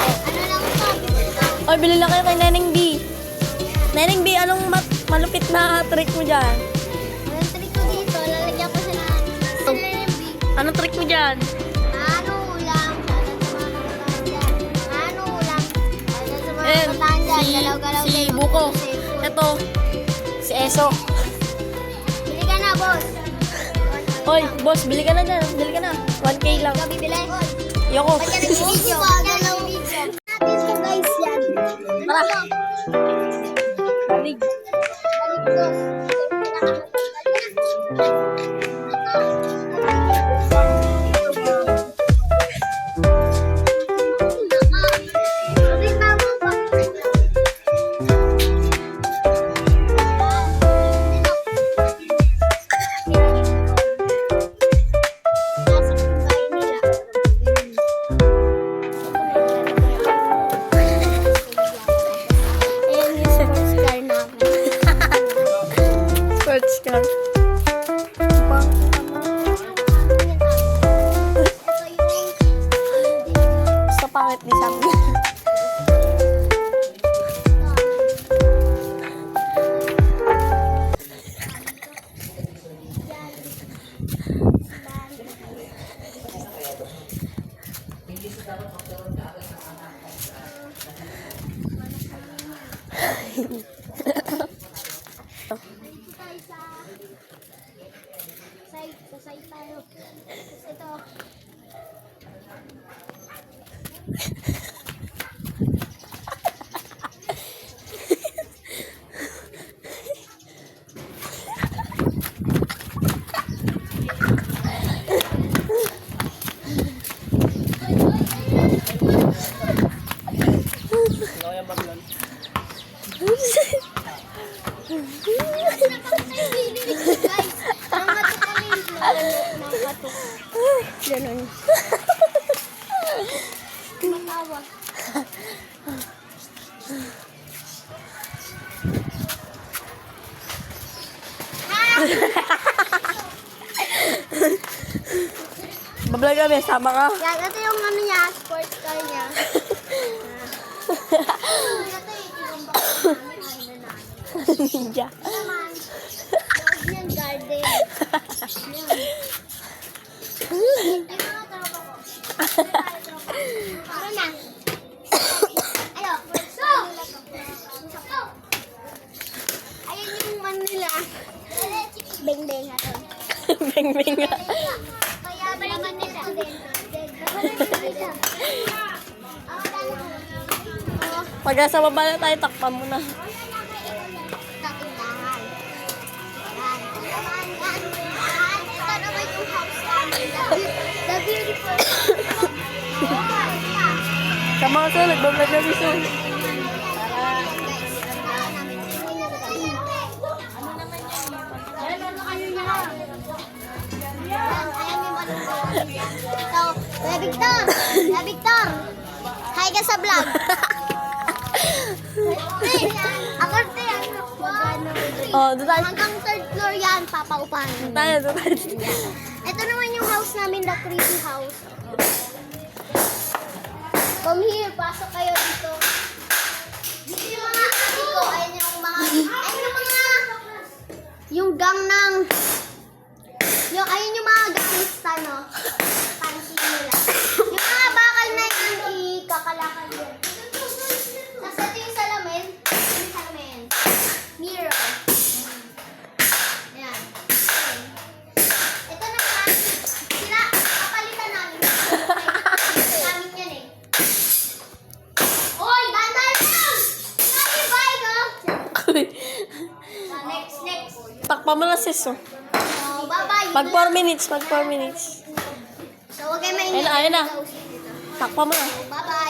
Ano lang ito? Oy, bili lang kayo kay Neneng B. Neneng B, anong malupit na trick mo dyan? Ang trick ko dito, lalagyan ko siya ng celery. Anong trick mo dyan? Ano ulam? Dadan sa mga kabataan dyan. Ano ulam? Dadan sa mga Ayan, kabataan dyan. Galaw-galaw si din. Buko. Cellphone. Ito, si Eso. Bili ka na, boss. Oy, boss, bili ka na dyan. Bili ka na. 1K lang. Ikaw bibili? Yoko. Ba't ka nag-video? Natin ito guys yan. Tara. Balik. Balik, boss. Sports car. Sa pangit ni Sam. Sasay tayo. Tapos ito. Guys, nangatok kami. Nangatok. Ganun. Matawa. Bablog kami, sama ka. Yan, ito yung ano niya, sports car niya. Ito yung bakit Ninja. naman. Loob niyang garden. Yan. Ay, mga tropa ko. Tara na. Ayo, so. Ayun yung man nila. Beng-beng natin. Bing-bing nga. Kaya ba naman nila? Pag sa baba na tayo, takpan mo na. Tatindahan. Yan. Ito naman yung house namin. The beautiful. Sama ka sa nagbablog na biso. So, Kuya Victor, hi ka sa vlog. Ako rin, Oh, doon tayo. hanggang third floor yan, papaupahan. Doon tayo. Ito naman yung house namin, the creepy house. Come here, pasok kayo dito. Dito yung mga ate ko, ayun yung mga, yung gang ng, ayun yung mga gangsta, no? Pansin nila. Yung mga bakal na yan, ikakalakal yan. Tapos ito yung salamin. Yung salamin. Mirror. Ayan. Ito naman, sila, kapalitan namin. Namin yan eh. Oy, dandan lang! Sabi, bye, no? Next. Takpan mo na sis. Oh. Oh, bye-bye. Mag 4 minutes. So, huwag kayo mainit. Ayun na. Takpan mo na. Bye-bye.